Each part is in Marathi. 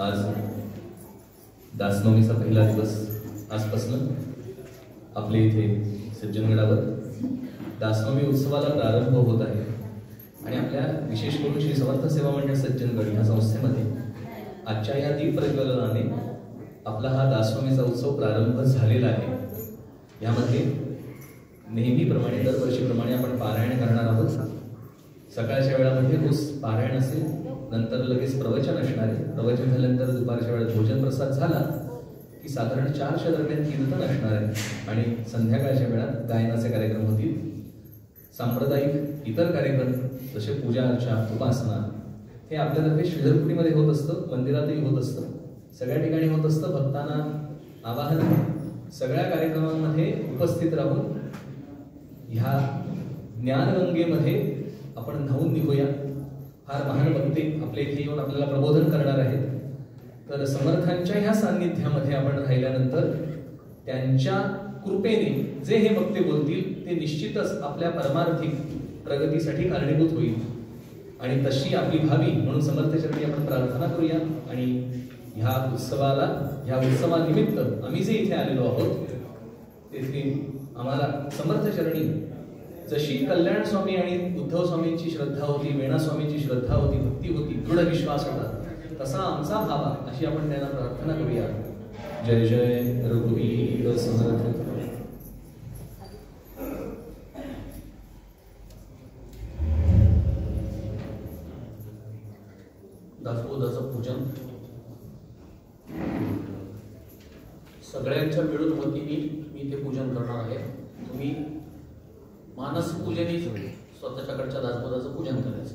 आज दासनवमीचा पहिला दिवस आजपासून आपल्या इथे सज्जनगडावर दासनवमी उत्सवाला प्रारंभ होत आहे आणि आपल्या विशेष करून श्री समर्थ सेवा मंडळ सज्जनगड या संस्थेमध्ये आजच्या या दीप प्रज्वलनाने आपला हा दासनवमीचा उत्सव प्रारंभ झालेला आहे। यामध्ये नेहमीप्रमाणे दरवर्षीप्रमाणे आपण पारायण करणार आहोत। सकाळच्या वेळामध्ये रोज पारायण असेल, नंतर लगेच प्रवचन असणार आहे। प्रवचन झाल्यानंतर दुपारच्या वेळेत भोजन प्रसाद झाला की साधारण 4च्या दरम्यान कीर्तन असणार आहे आणि संध्याकाळच्या वेळात गायनाचे कार्यक्रम होतील। सांप्रदायिक इतर कार्यक्रम जसे पूजा अर्चा उपासना हे आपल्यातर्फे श्रीधरपुरीमध्ये होत असतं, मंदिरातही होत असतं, सगळ्या ठिकाणी होत असतं। भक्तांना आवाहन सगळ्या कार्यक्रमांमध्ये उपस्थित राहून ह्या ज्ञानगंगेमध्ये आपण न्हावून निघूया। फार महान भक्ती आपल्या इथे येऊन आपल्याला प्रबोधन करणार आहेत। तर समर्थांच्या ह्या सान्निध्यामध्ये आपण राहिल्यानंतर त्यांच्या कृपेने जे हे भक्ती बोलतील ते निश्चितच आपल्या परमार्थिक प्रगतीसाठी कारणीभूत होईल आणि तशी आपली भावी म्हणून समर्थांच्यासाठी आपण प्रार्थना करूया। आणि ह्या उत्सवानिमित्त आम्ही जे इथे आलेलो आहोत तेथे आम्हाला समर्थचरणी जशी कल्याण स्वामी आणि उद्धव स्वामींची श्रद्धा होती, वेणा स्वामींची श्रद्धा होती, भक्ती होती, दृढ विश्वास होता, तसा आमचा व्हावा अशी आपण त्यांना प्रार्थना करूया। जय जय रघुवीर समर्थ। दासबोधाचं पूजन सगळ्यांच्या मिळून वतीने मी ते पूजन करणार आहे। तुम्ही मानस पूजनी स्वतःच्याकडच्या दासबोधाचं पूजन करायचं।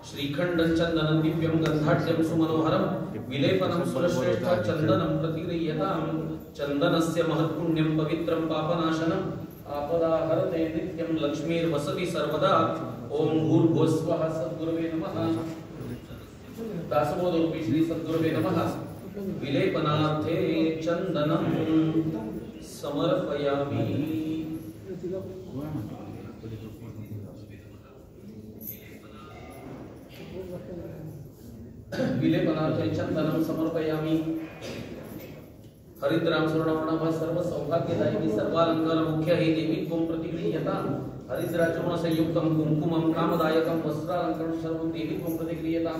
श्रीखंडं चंदनं दिव्यं गंधाढ्यं सुमनोहरं विलेपनं सुरश्रेष्ठं चंदनं प्रतिगृह्यतां चंदनस्य महत्पुण्यं पवित्रं पापनाशनम् आपदाहरते नित्यं लक्ष्मीर्वसति सर्वदा। ओम भूर्भुवस्वः सद्गुरवे नमः। दासबोधरूपी श्री सद्गुरवे नमः। विलेपनार्थे चंदनं समर्पयामि। विलेपनार्थे चंदनं समर्पयामि। हरिद्रां स्वर्णवर्णः सर्व सौभाग्यदायिनी सर्वालंकार मुख्य हे देवी त्वं प्रतिगृह्यतां। हरिद्राचूर्ण संयुक्तं कुंकुमं कामदायकं वस्त्रालंकारं सर्वं देवी त्वं प्रतिगृह्यतां।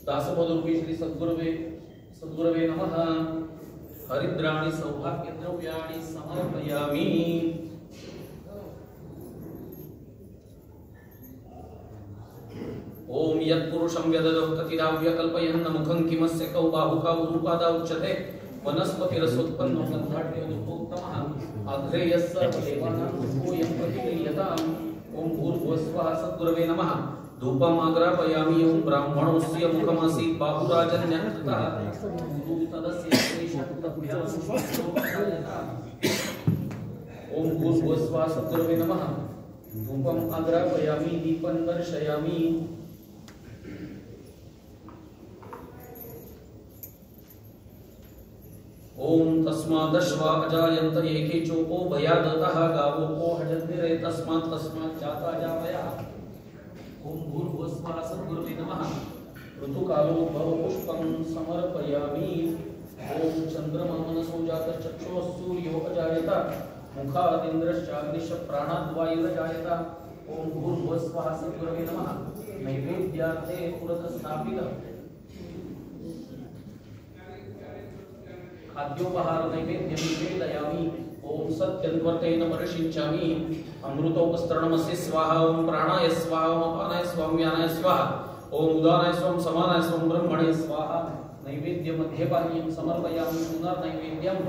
दासबोधरूपी श्री सद्गुरवे नमः। हरिद्राणि सौभाग्यद्रव्याणि समर्पयामि। ओम यत्पुरुषं व्यददौ कतिराव्य कल्पयन्न मुखं किमस्य कौ बाहुका उरुपादा उच्यते वनस्पतिरसोत्पन्नो गन्धाढ्योत्तमः अग्रेयस्य देवानां भूयं प्रतिगृह्यताम्। ओम भूर्भुवस्वः सद्गुरवे नमः। धूपम् आग्रापयामि। ओम ब्राह्मणोऽस्य मुखमासीत् बाहुराजन्यकृतः तदस्य ओम भूर्भुवस्वः सद्गुरवे नमः। धूपम् आग्रापयामि। दीपं दर्शयामि। ओम तस्मादश्वा अजायन्त एके चोपो भयादतः गावोपो हजन्निरे तस्मात् जाता जावया। ओम भूर्भुवस्वः सद्गुरवे नमः। ऋतुकालो भवपुष्पं समर्पयामि। ओम चन्द्रमा मनसो जातः चक्षुः सूर्यो अजायत मुखादिन्द्रश्चाग्निश्च प्राणाद्वायुरजायत। ओम भूर्भुवस्वः सद्गुरवे नमः। नैवेद्यार्थे पुरतः स्थापितः खाद्योपहार नैवेद्यं निवेदयामि। ओम सत्यन्वर्तेन वर्षिंचामि। अमृतोपस्तरणमस्य स्वाहा। ओम प्राणाय स्वाहा। ओम अपानाय स्वाहा। ओम व्यानाय स्वाहा। ओम उदानाय स्वाहा। समानाय स्वाहा। ब्रह्मणे स्वाहा। नैवेद्यं मध्यपानीयं समर्पयामि। पुनर्नैवेद्यम्।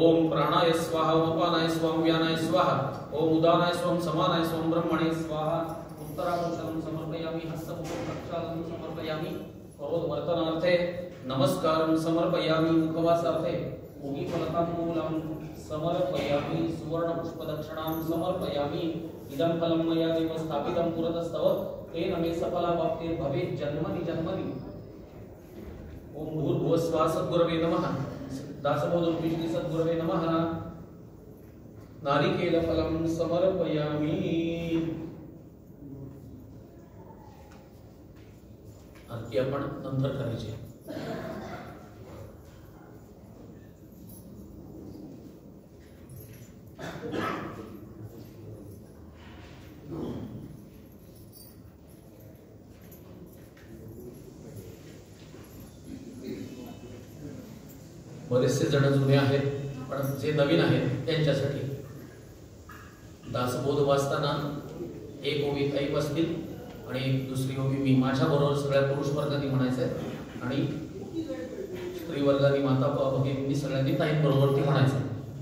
ओम प्राणाय स्वाहा। ओम अपानाय स्वाहा। ओम व्यानाय स्वाहा। ओम उदानाय स्वाहा। समानाय स्वाहा। ब्रह्मणे स्वाहा। उत्तराभूषणं समर्पयामि। हस्तमुखं प्रक्षालनं समर्पयामि। करोद्वर्तनार्थे नमस्कारं समर्पयामि। मुखवासार्थे मुखीफलताम्बूलं समर्पयामि। सुवर्णपुष्पदक्षिणां समर्पयामि। इदं फलं मया देव स्थापितं पुरतस्तव तेन मे सफलावाप्तिर्भवेत् जन्मनि जन्मनि। ओम भूर्भुवस्वाहा। सद्गुरवे नमः। दासबोधरूपिणी सद्गुरवे नमः। नारिकेलफलं समर्पयामि। आरती आपण नंतर करायची। बरेचसे जण जुने आहेत, पण जे नवीन आहेत त्यांच्यासाठी दासबोध वाचताना एक ओवी ताई बसतील आणि दुसरी ओवी मी। माझ्या बरोबर सगळ्या पुरुष वर्गाने म्हणायचंय आणि स्त्री वर्गाने माता भगिनी सगळ्यांनी ताईंबरोबर ती म्हणायचं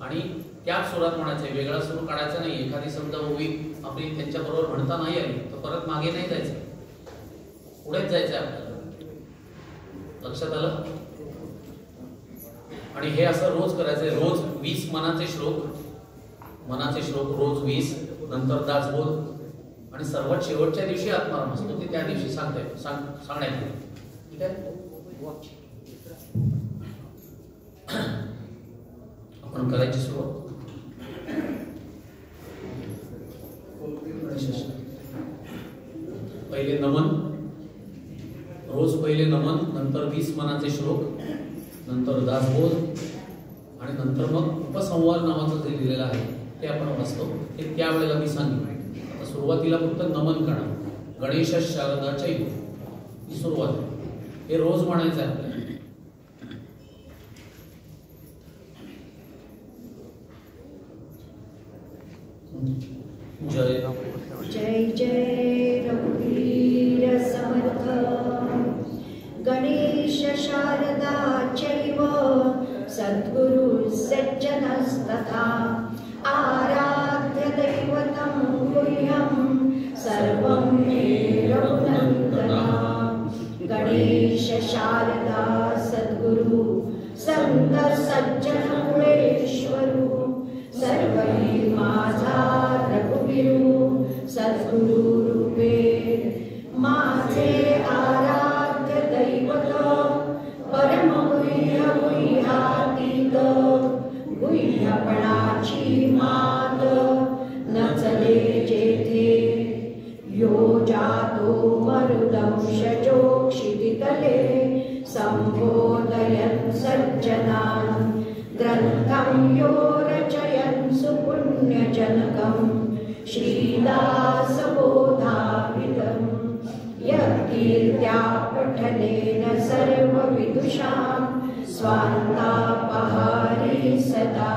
आणि त्याच सुरात म्हणायचंय। वेगळा सूर काढायचा नाही। एखादी समजा ओवी आपली त्यांच्या बरोबर म्हणता नाही आली तर परत मागे नाही जायचं, पुढेच जायचंय आपल्याला। लक्षात आलं? आणि हे असं रोज करायचंय। रोज 20 मनाचे श्लोक रोज 20, नंतर दासबोध आणि सर्वात शेवटच्या दिवशी आत्माराम असतो ते त्या दिवशी सांगण्यात येईल। ठीक आहे? आपण करायची सुरुवात। पहिले नमन, रोज पहिले नमन, नंतर 20 मनाचे श्लोक, नंतर दासबोध आणि नंतर मग उपसंवाद नावाचं जे लिहिलेलं आहे ते आपण वाचतो। ते त्यावेळेला मी सांगितलं। आता सुरुवातीला फक्त नमन करा। गणेश शारदा चैव ही सुरुवात आहे। हे रोज म्हणायचं आहे आपल्याला। जय जय जय रघुवीर समर्थ गणेश शारदा चैव सद्गुरु सज्जनस्तथा आराध्य दैवतं गुह्यं सर्वं मे रघुनन्दना। गणेश शारदा सद्गुरु संत सज्जन कुळेश्वरू सर्वही माझा रघुवीरू सद्गुरु रूपे माझे आराध्य दैवत परम गुह्य गुह्यातीत गुह्यपणाची मात नचले जेथे यो जातो मरुदंशजो क्षितितले संबोधयन् सज्जनान् ग्रंथं यो रचयन् सुपुण्यजनकं श्रीदासबोधामृतम् यत्कीर्त्या पठनेन सर्वविदुषां स्वान्तापहारी सदा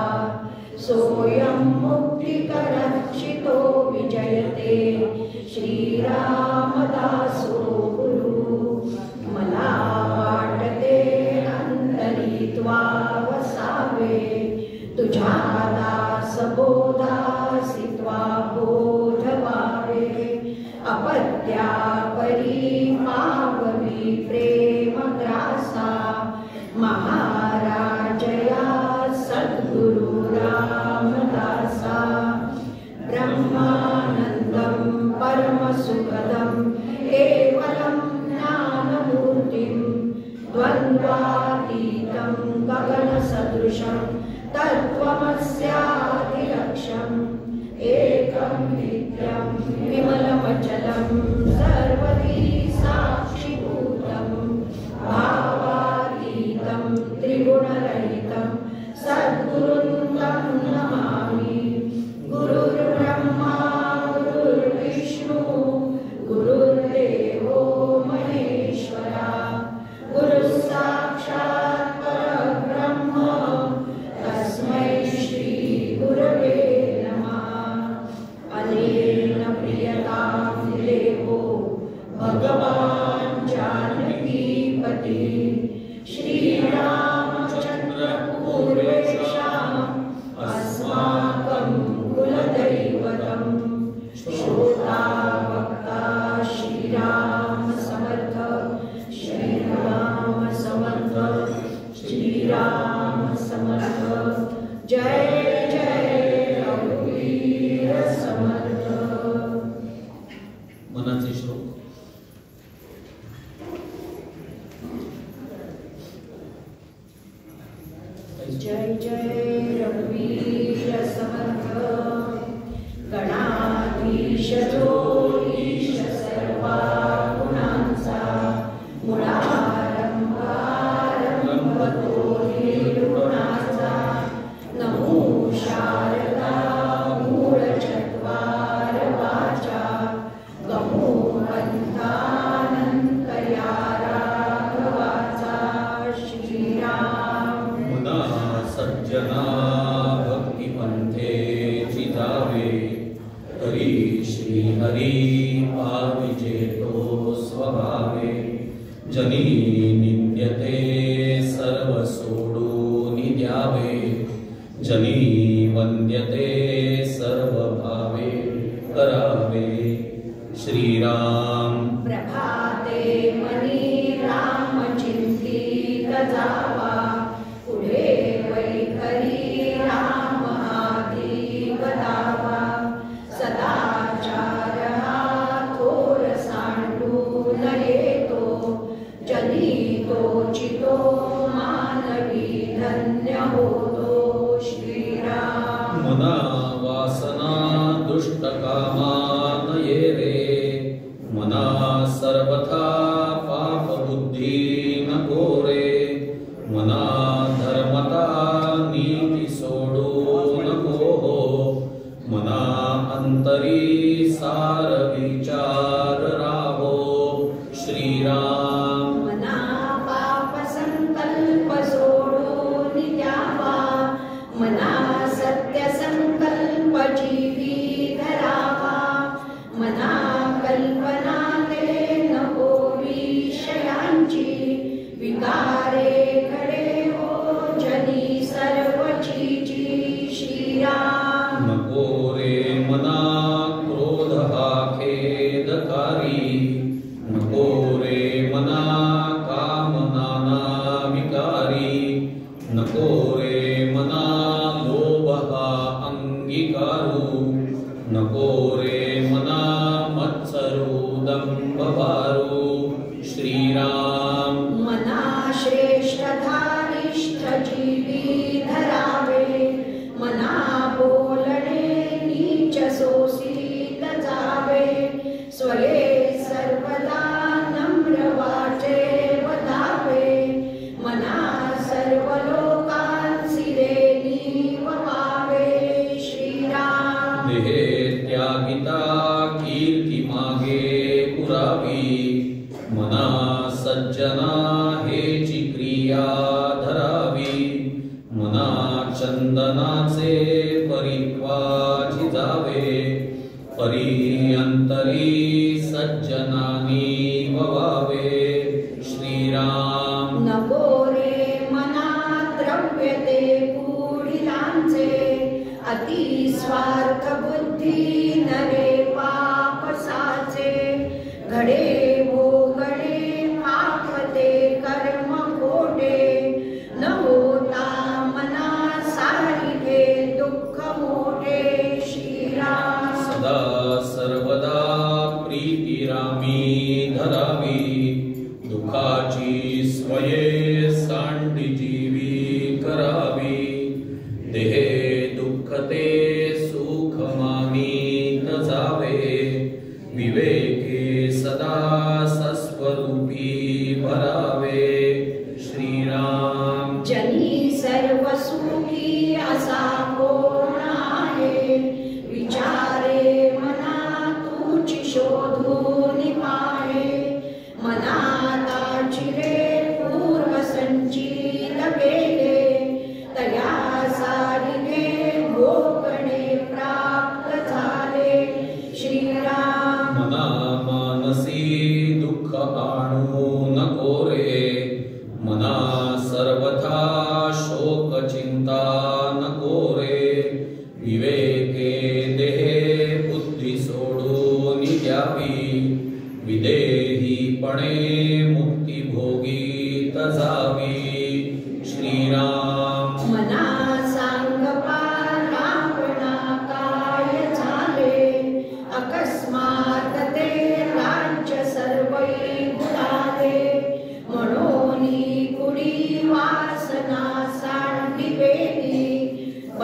सोऽयं मुक्तिकरक्षितो विजयते श्रीरामदासो गुरु। मला वाटते अंतरित्वा वसावे तुझ्या दासबोधासित्वा बोधवावे अपत्या परिमाववी प्रेमग्रासा महाराजया सद्गुरु रामदासा। ब्रह्मानन्दं परमसुखदं केवलं ज्ञानमूर्तिं द्वन्द्वातीतं गगनसदृशं तत्त्वमस्यादिलक्ष्यम् एकं नित्यं विमलमचलं सर्वधी साक्षिभूतं भावातीतं त्रिगुणरहितं सद्गुरुं तं नमामि। गुरुर्ब्रह्मा गुरुर्विष्णु गुरुर्देवो महेश्वरा गुरुः साक्षात् परब्रह्म जय जय रघुवीर समर्थ. मनाचे श्लोक. जय जय रघुवीर समर्थ. गणाधीश जो ईश सर्वा गुणांचा, मुळारंभ आरंभ तो निर्गुणाचा. नमो शारदा मूळ चत्वार वाचा, गमो पंथानंत या राघवाचा. श्रीराम. सज्जना भक्ती पंथेची जावे, हरी श्री हरी पाविजे तो स्वभावे. जनी नित्यते सर्व सोडून द्यावे, जनी वंद्यते सर्व भावे करावे. श्रीराम. प्रभाते मनी राम चिंतित जावा, पुढे वैखरी राम आदी वदावा. सदाचार हा थोर सांडून येतो, जनी तोचितो मानवी धन्य होतो. श्रीराम. मना वासना दुष्ट कामा नये रे, मना सर्वथा पाप बुद्धी नको रे. मना धर्मता नीती सोडू नको हो, मना अंतरी सार विचार राहो. श्रीराम. मना पाप संकल्प सोडून द्यावा, मना सत्य संकल्प जीवी धरावा. मना कल्पना ते नको विषयांची, विकारे घडे हो जनी सर्वचीची. श्रीराम. नको रे मना क्रोध हा खेदकारी, नको रे मना कामना विकारी. नको रे मना लोभ हा अंगीकारू, नको रे मना मत्सरू दंभ वारू. श्रीराम. मना श्रेष्ठ धारिष्ठ जीवी धरावे, मना बोलणे नीच सोसीत जावे. स्वये सर्वदा नम्र वाचे वदावे, मना सर्व लोकांसी देणी ववावे. श्रीराम. देहे त्यागिता कीर्ती मागे पुरावी, मना सज्जना हेची क्रिया धरावी. मना चंदनाचे परित्वाची जावे, परिअंतरी सज्जनानी ववावे. श्रीराम. नको रे मना द्रव्य ते पुढिलांचे, अति स्वार्थ बुद्धी नरे पाप साचे. घडे भोगडे पाप ते कर्म खोटे, न होता मना सारिखे दुःख मोठे. श्रीराम. सदा सर्वदा प्रीती रामी धरावी, दुःखाची स्वये सांडी जीवी करावी. देहे दुःखते सुख मानित जावे, विवेके सदा सस्वरूपी भरावे. श्रीराम. जनी सर्व सुखी असा कोण आहे, विचारे मना तुझी शोधून पाहे. मना ताची रे पूर्व संचित केले, तया सारिखे भोगणे प्राप्त झाले. श्रीराम. मना मानसी दुःख आणू नको रे, मना सर्वथा शोक चिंता नको रे. विवेके देहे बुद्धी सोडून द्यावी, विदेहीपणे मुक्ती भोगीत जावी. श्रीराम. मना सांग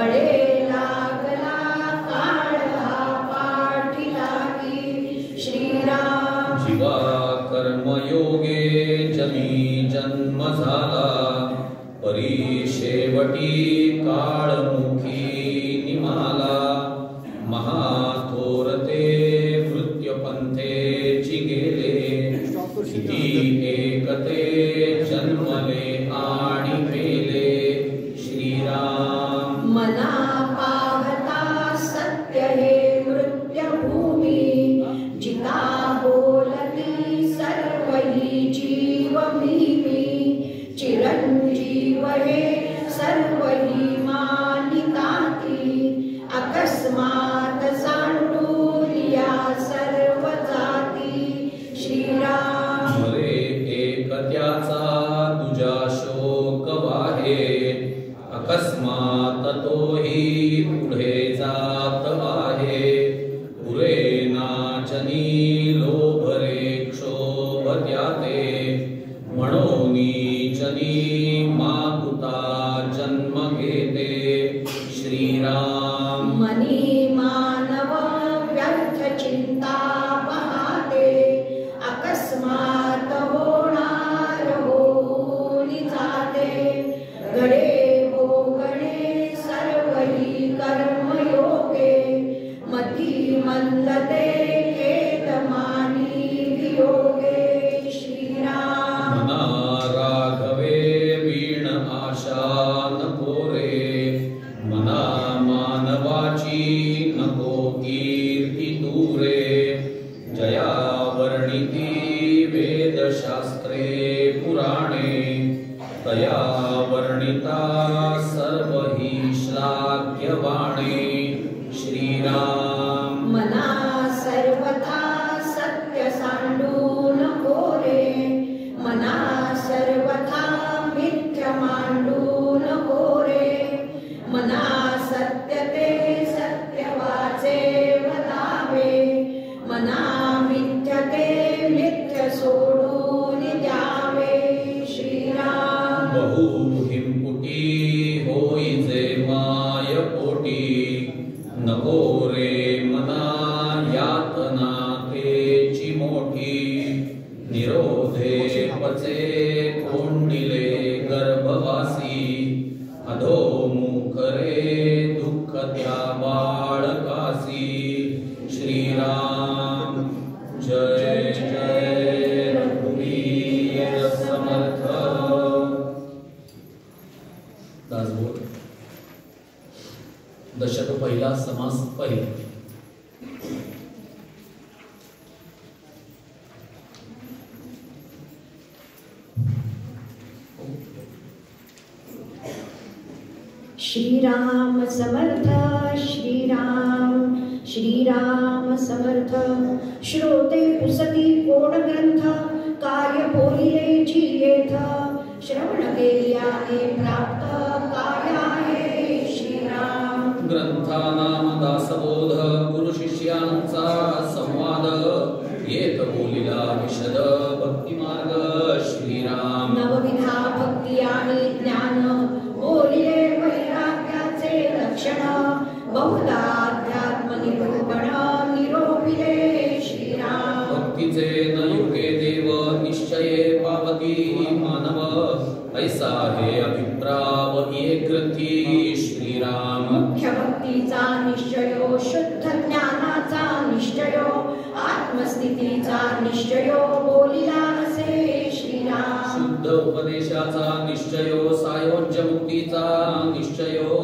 बळे लागला काळ हा पाठी लागी श्रीराम जीवा कर्मयोगे जनी जन्म झाला परी शेवटी काळमुखी निमाला महाथोरते मृत्युपंथेची गेले किती एकते जन्मले आणि मेले श्रीराम मना पाहता सत्य हे मृत्युभूमी जिता बोलती सर्व ही जीव मी चिरंजीव हे सर्व ही मानिताती अकस्मात सांडून या सर्व जाती श्रीराम मरे एक त्याचा तुझा शोक वाहे अकस्मात तोही पुढे जात आहे पुरे नाचनी लोभरे क्षोभ त्याते म्हणोनी जनी मागुता जन्म घेते श्रीराम मनी मानव व्यर्थ चिंता पाहते अकस्मात होणार होऊन जाते घडे भोगणे सर्व ही कर्मयोगे मती मंदते खेदमानी वियोगे श्रीराम मना राघवे वीण आशा नको रे मना मानवाची नको कीर्ती दूरे जया वर्णिती वेदशास्त्रे पुराणे तया वर्णिता सर्व ही श्लाघ्यवाणे श्रीराम मना सर्वथा सत्य सांडू नको रे मना सर्वथा मिथ्य मांडू नको रे मना सत्य ते सत्यवाचे वदावे मना मिथ्य ते मिथ्य सोडून द्यावे श्रीराम बहु हिंपुटी होईजे माय पोटी नको रे मना यातना तेची मोठी निरोधे पचे कोंडिले गर्भवासी अधोमुख रे दुःख त्या बाळकासी श्रीराम जय जय रघुवीर समर्थ दासबोध दशक पहिला समास पहिला श्रीराम समर्थ श्रीराम श्रीराम समर्थ श्रोते पुसती कोण ग्रंथ कार्य बोलिले जी येथ श्रवण केल्याने प्राप्त काय आहे श्रीराम ग्रंथानाम दासबोध गुरु शिष्यांचा संवाद येत बोलिला विशद भक्ती मार्ग श्रीराम नवविधा भक्ती आणि ज्ञान बोलिले वैराग्याचे लक्षण बहुधा अध्यात्म निरूपण निरोपिले श्रीराम भक्तीचे न युगे देव निश्चये पावती मानव ऐसा हे अभिप्राव ये ग्रंथी श्रीराम मुख्य भक्तीचा निश्चयो शुद्ध ज्ञानाचा निश्चयो आत्मस्थितीचा निश्चयो बोलिला असे श्रीराम शुद्ध उपदेशाचा निश्चयो सायोज्य मुक्तीचा निश्चयो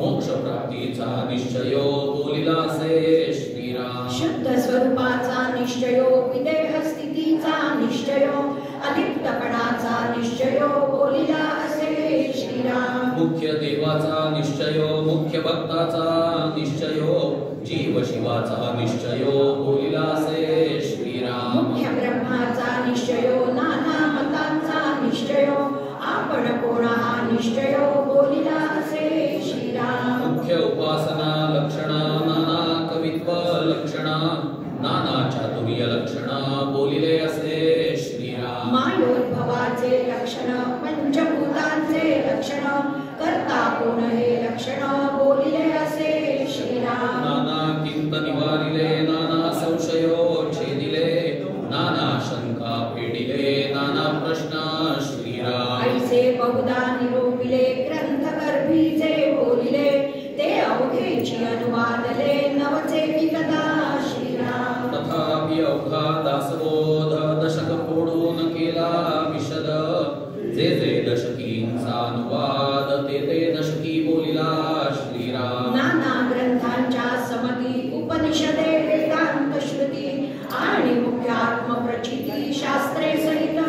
मोक्ष प्राप्तीचा निश्चयो बोलिला असे श्रीराम शुद्ध स्वरूपाचा निश्चयो विदेह स्थितीचा निश्चयो अलिप्तपणाचा निश्चयो बोलिला असे श्रीराम मुख्य देवाचा निश्चयो मुख्य भक्ताचा निश्चयो जीव शिवाचा निश्चयो बोलिला असे श्रीराम मुख्य ब्रह्माचा निश्चयो नाना मतांचा निश्चयो आपण कोण हा निश्चयो बोलिला असे श्रीराम मुख्य उपासना लक्षण नाना कवित्व लक्षण नाना चातुर्य लक्षण बोलिले असे श्रीराम मायोद्भवाचे लक्षण पंचभूतांचे लक्षण करता कोण हे लक्षण बोलिले तेची अनुवादले नवचे विकदा श्रीराम. तथापि अवघा दासबोध दशक फोडून केला विशद. जे जे दशकींचा अनुवाद ते ते दशकी बोलिला श्रीराम. नाना ग्रंथांच्या समती उपनिषदे वेदांत श्रुती आणि मुख्यात्म प्रचिती शास्त्रे सहित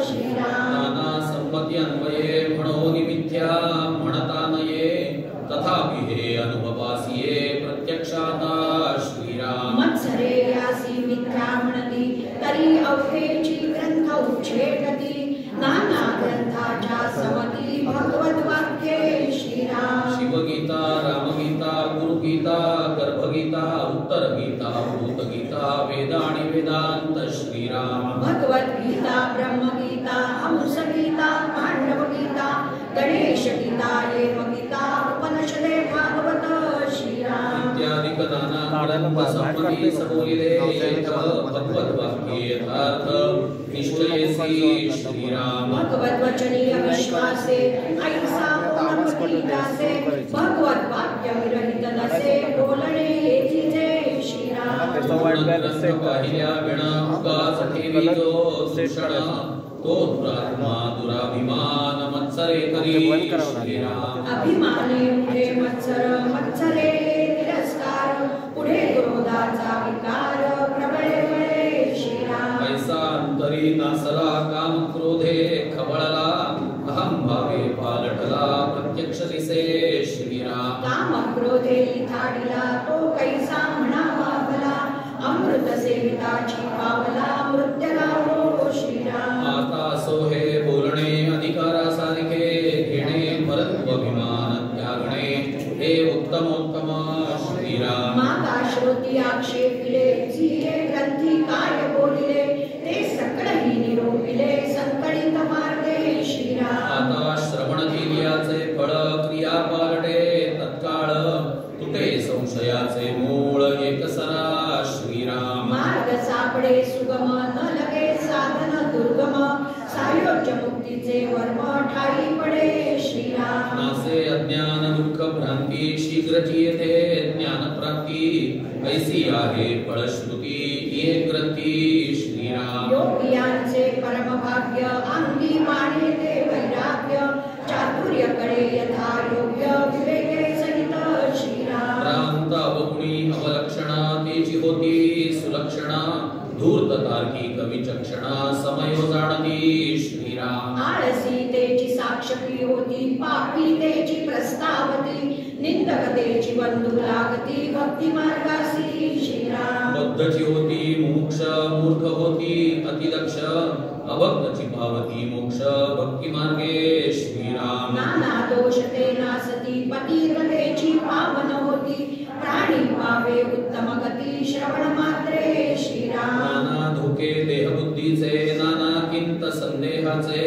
श्रीराम. नाना संपत्ती अन्वये म्हणून मिथ्या म्हणता नये. तथापि हे अनुभवासिये प्रत्यक्षाता श्रीराम. मत्सरे यासी मिथ्या म्हणती तरी अवघेची ग्रंथ उच्छेदती. नाना ग्रंथाच्या समती भगवत वाक्ये श्रीराम. शिवगीता रामगीता गुरुगीता गर्भगीता उत्तरगीता भूतगीता वेद आणि वेदांत श्रीराम. भगवद्गीता ब्रह्मगीता हंसगीता पांडवगीता गणेशगीता हेमगीता उपनिषदे भागवत श्रीराम. इत्यादिक नाना संमती सबोलिले भगवत वाक्ये यथार्थ निश्चयेसी श्रीराम. भगवत वचनीय विश्वासे ऐसा बोलपतीदासे भगवत वाक्य विरहित नसे बोलणे येती जे श्रीराम. पाहिल्या विणा उगाच ठेवी जो दूषण तो दुरात्मा दुराभिमान मत्सरे करी श्रीराम. अभिमाने उठे मत्सर मत्सरे तिरस्कार पुढे क्रोधाचा विकार प्रबळे बळे श्रीराम. ऐसा अंतरी नासला काम क्रोधे खवळला अहम भावे पालटला प्रत्यक्ष दिसे श्रीराम. काम क्रोधे थाडिला तो कैसा म्हणावा भला अमृत सेविताची पावला मृत्यला हो श्रीराम. आता सोहे बोलणे अधिकारासारखे घेणे परत्व अभिमान त्यागणे हे उत्तमोत्तम श्रीराम. माता श्रोती आक्षेपिले जिये ग्रंथी काय बोलिले ते सकळही निरोपिले संकळित मार्गे श्रीराम. आता श्रवण केल्याचे फळ क्रिया पालटे तत्काळ तुटे संशयाचे मूळ एकसरा श्रीराम. मार्ग सापडे सुगम न लगे साधन दुर्गम सायोज्य मुक्तीचे वर्म ठाई पडे श्रीराम. नासे अज्ञान दुःख भ्रांती शीघ्रची येते ज्ञान प्राप्ती ऐसी आहे फळश्रुती ये ग्रंथी श्रीराम. योगियांचे परम भाग्य अंगी माने ते वैराग्य चातुर्य कडे यथा योग्य विवेके सहित श्रीराम. भ्रांत अवगुणी अवलक्षणा तेची होती सुलक्षणा धूर्त तार्किक विचक्षणा समयो जाणती श्रीराम. आळसी तेची साक्षकी होती पापी तेची प्रस्तावती निंदक तेची बंधू लागती भक्ती मार्गासी श्रीराम. बद्धची होती मोक्ष मूर्ख होती अतिदक्ष अभक्तची पावती मोक्ष भक्ती मार्गे श्रीराम. नाना दोष ते नासती पतिव्रतेची पावन होती प्राणी पावे उत्तम गती श्रवण मात्रे श्रीराम. नाना धोके देहबुद्धीचे नाना किंत संदेहाचे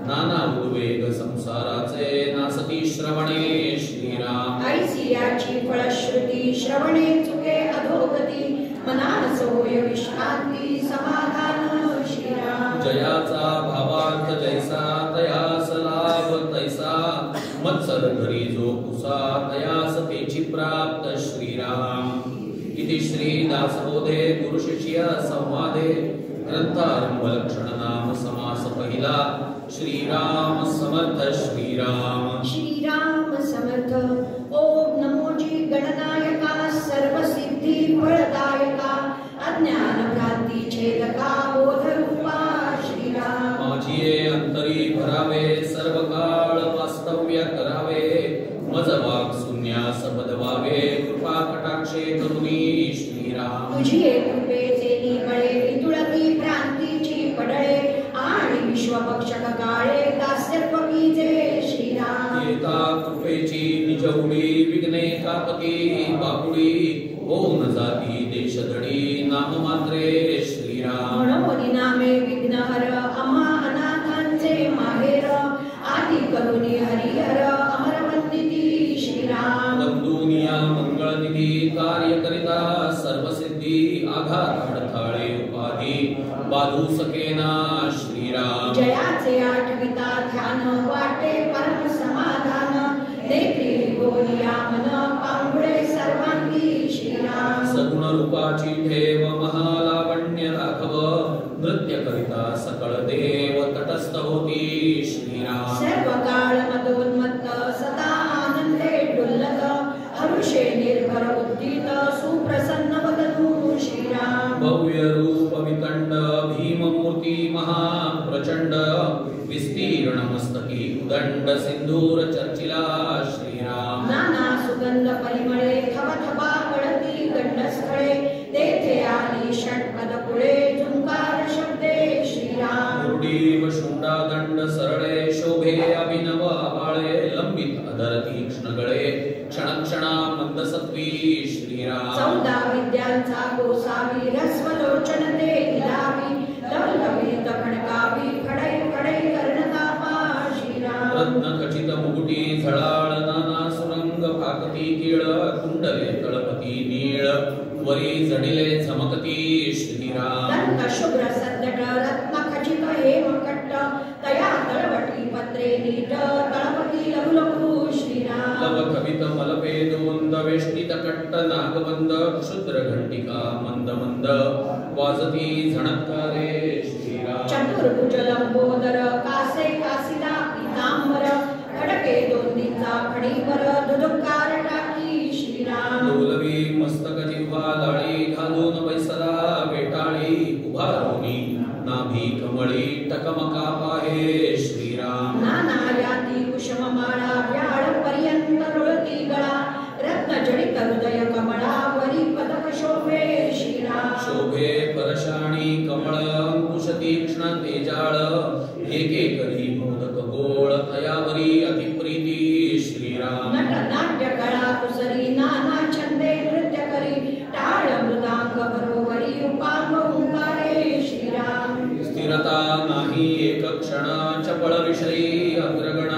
नाना उद्वेग संसाराचे नासती श्रवणे श्रीराम. ऐसी याची फळश्रुती श्रवणे चुके अधोगती मनास होय विश्रांती समाधान श्रीराम. जयाचा भावार्थ जैसा तयास लाभ तैसा मत्सर धरी जो कुसा तयास तेची प्राप्त श्रीराम. इति श्री दासबोधे गुरु शिष्य संवादे ग्रंथारंभ लक्षण नाम समास पहिला. श्रीराम समर्थ श्रीराम. श्रीराम समर्थ. ओम नमोजी गणनायका सर्व सिद्धी फळदायका अज्ञान भ्रांती छेदका बोध रूपा श्रीराम. माझिये अंतरी भरावे सर्व काळ वास्तव्य करावे मज वाक शून्यास बदवावे कृपा कटाक्षे करुणी श्रीराम. तुझी कृपेचे निकळे वितुळती भ्रांतीची पडळे आणि विश्वभक्षक काळे दास्यत्व कीजे श्रीराम. येता कृपेची निजवडी विघ्ने कापती बापुडी होऊन जाती देशधडी नाम मात्रे श्रीराम. म्हणून नामे विघ्नहर आम्हा अनाथांचे माहेर आदी करुणी हरिहर अमरवंदिती श्रीराम. बंधुनिया मंगळनिधी कार्य करिता सर्व सिद्धी आघात अडथळे उपाधी बाधू सकेना श्रीराम. जयाचे आठविता ध्यान वाटे परम समाधान नेत्री गोलिया मन पांगुळे सुगंध परिमळे थबथबा गळती गंडस्थळे तेथे आली षटपद पुढे झुंकार शब्दे श्रीराम मुरडीव शुंडा दंड सरळे शोभे अभिनव आबाळे लंबित अधर तीक्ष्ण गळे क्षणक्षणा मंदसत्वी श्रीराम 14 विद्यांचा गोसावी रस्वलोचन ते हिलावी लवलवीत खडकावी खडै खडै कर्णतापा श्रीराम रत्न खचित मुकुटी झळाळ नाना सुरंग फाकती कीळ कुंडले तळपती नीळ वरी जडिले झमकती श्रीराम दंत शुभ्र सद्दट रत्न खचित हेमकट्ट तया तळवटी पत्रे नीट तळपती लघुलघु श्रीराम लव कवित मलपे दोंद वेष्टित कट्ट नागबंद क्षुद्र घंटिका मंद मंद वाजती झणत्कारे श्रीराम चतुर्भुज लंबोदर कासे कासिला पीतांबर खडके दोंदीचा फडीवर दुदुकार टाकी श्रीराम डोलवी मस्तक जिव्हा लाळी घालून बैसला वेटाळी उभारोनी नाभी कमळी टकमका पाहे श्रीराम नाना याती कुशम माळा व्याळ पर्यंत रुळती गळा रत्न जडित हृदय कमळा वरी पदक शोभे श्रीराम शोभे परशाणी कमळ अंकुश तीक्ष्ण तेजाळ एके करी मोदक गोळ तयावरी अतिप्रीती श्रीराम नट नाट्य कळा कुसरी नाना छंदे नृत्य करी टाळ मृदांग बरोबरी उपांग ओंकारे श्रीराम स्थिरता नाही एक क्षण चपळ विषयी अग्रगण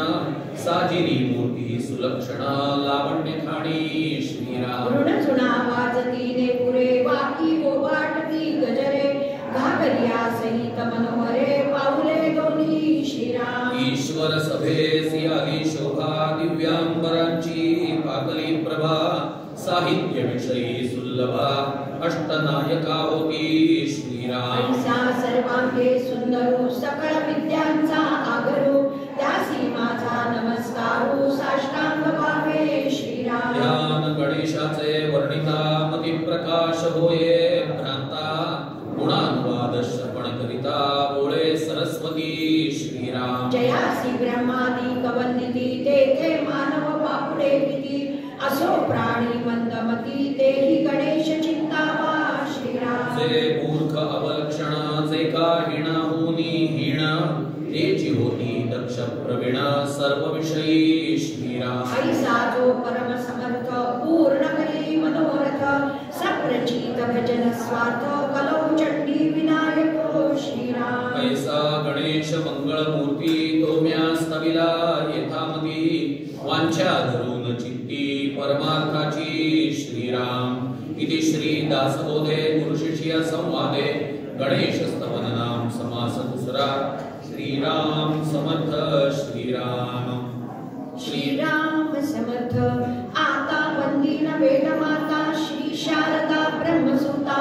साजिनी मूर्ती सुलक्षण लावण्य खाणी श्रीराम ऋणचुणा वाजती पुरे वाकी गोवाटती गजरे घागरिया सहित मनोहरे पाऊले दोन्ही श्रीराम ईश्वर सभेसी आली शोभा दिव्यांबरांची पाकली प्रभा साहित्य विषयी सुलभा अष्टनायका होती श्रीराम ऐसा सर्वांगे सुंदरू सकळ विद्यांचा आगरू त्यासी माझा नमस्कारू साष्टांग भावे श्रीराम ध्यान गणेशाचे वर्णिता मती प्रकाश होये भ्रांता गुणानुवाद श्रवण करिता बोळे सरस्वती श्रीराम जयासी ब्रह्मादी कवंदिती तेथे मानव बापुडे किती असो प्राणी मंदमती तेही गणेश चिंतावा श्रीराम जे मूर्ख अवलक्षण जे काहीण होनी हीण तेची होती दक्ष प्रवीण सर्व विषयी श्रीराम ऐसा जो परम समर्थ पूर्ण करी मनोरथ सप्रचित भजन स्वार्थ कलो चंडी विनायको श्रीराम ऐसा गणेश मंगळ मूर्ती तोम्या स्तविला यथामती वांछा धरून चित्ती परमार्थाची श्रीराम इति श्री दासबोधे गुरुशिष्य संवादे गणेश स्तवन नाम समास दुसरा श्रीराम समर्थ श्रीराम श्रीराम समर्थ आता वंदीन वेदमाता श्री शारदा ब्रह्मसुता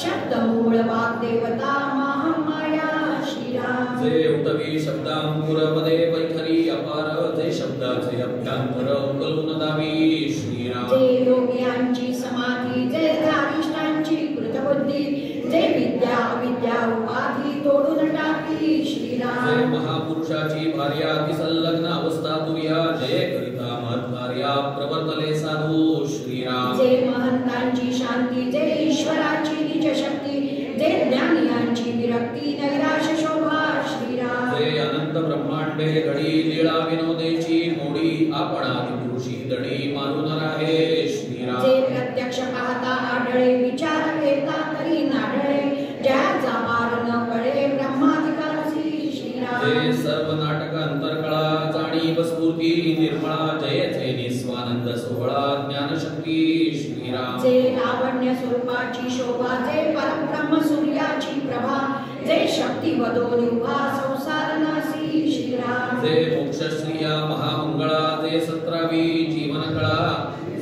शब्द मूळ वाग्देवता महामाया श्रीराम जे उतवी शब्दांकुरपदे पैखरी अपार जे शब्दाचे अभ्यंतर उकलून दावी श्रीराम जे योग्यांची समाधी जे धारिष्ठांची कृतबुद्धी जे विद्या अविद्या उपाधी तोडून टाकी जे श्रीराम महापुरुषाची भार्या ती संलग्न अवस्था तुर्या जय करिता महत्कार्या प्रवर्तले साधू श्रीराम जे महंतांची शांती जे ईश्वराची निज शक्ती जे ज्ञानियांची विरक्ती नैराश शोभा श्रीराम जे अनंत ब्रह्मांडे घडी लीळा विनोदेची मोडी आपणादी पुरुषी दडी मारून राहे श्रीराम जे प्रत्यक्ष पाहता आढळे विचार घेता तरी नाढळे ज्याचा मार न कळे ब्रह्माधिकारसी श्रीराम जे सर्व नाटक अंतरकळा जाणीव स्फूर्ती निर्मळा जयचे निस्वानंद सोहळा ज्ञानशक्ती श्रीराम जे लावण्य स्वरूपाची शोभा जे परब्रह्म सूर्याची प्रभा जे शक्ती वदोनी उभा संसार नासी श्रीराम जे मोक्षश्रिया महामंगळा जे सत्रावी जीवनकळा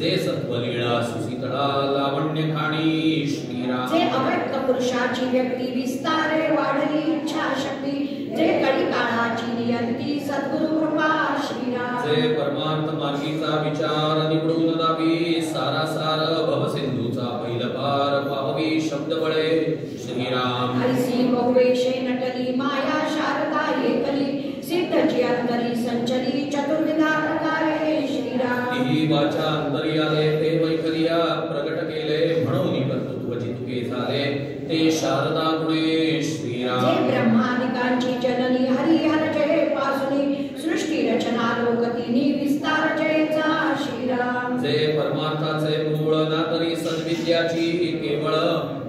जे सत्वलीळा सुसीतळा लावण्य खाणी श्रीराम जे अव्यक्त पुरुषाची व्यक्ती विस्तारे वाढली इच्छा शक्ती जे कळी काळाची नियंती सद्गुरु कृपा श्रीराम जे परमार्थ मार्गीचा विचार निवडून दावी सारासार भवसिंधूचा पहिला पार पाहवी शब्द बळे श्रीराम ऐसी बहुवेशे नटली माया शारदा एकली सिद्धची अंतरी संचली चतुर्विधा प्रकारे श्रीराम ही वाचा अंतर्याले जे परमार्थाचे मूळ ना तरी सद्विद्याची केवळ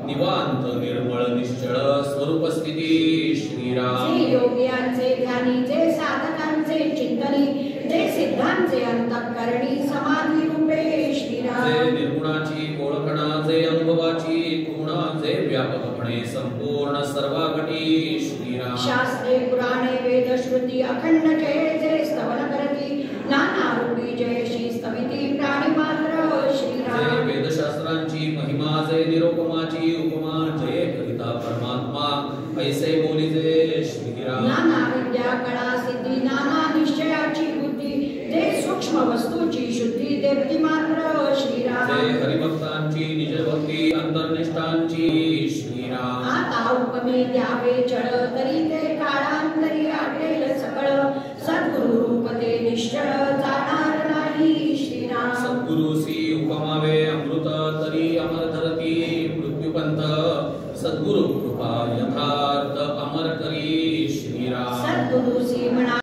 निवांत निर्मळ निश्चळ स्वरूप स्थिती श्रीराम. जे योग्यांचे ध्यानी जे साधकांचे चिंतनी जे सिद्धांचे अंतःकरणी समाधी रूपे श्रीराम. जे निर्गुणाची ओळखणा जे अनुभवाची गुणा जे व्यापकपणे संपूर्ण सर्वागटी श्रीराम. शास्त्रे पुराणे वेद श्रुती अखंड जय जे स्तवन करती नाना रूपी जयशी स्तविती प्राणी मात्र जे श्रीराम. वेदशास्त्रांची महिमा जे निरुपमाची उपमा जे करिता परमात्मा ऐसे बोली जे श्रीराम. नाना विद्या कळा सिद्धी नाना निश्चयाची बुद्धी जे सूक्ष्म वस्तूची शुद्धी देवती मात्र श्रीराम. जे हरिभक्तांची निजभक्ती अंतर्निष्ठांची श्रीराम. आता उपमे द्यावे चढ तरी ते काळांतरी आटेल सकळ सद्गुरु रूप ते निश्चळ जाणार नाही श्रीराम. सद्गुरुसी उपमावे अमृत तरी अमर धरती मृत्युपंथ सद्गुरु कृपा यथार्थ अमर करी श्रीराम. सद्गुरुसी म्हणा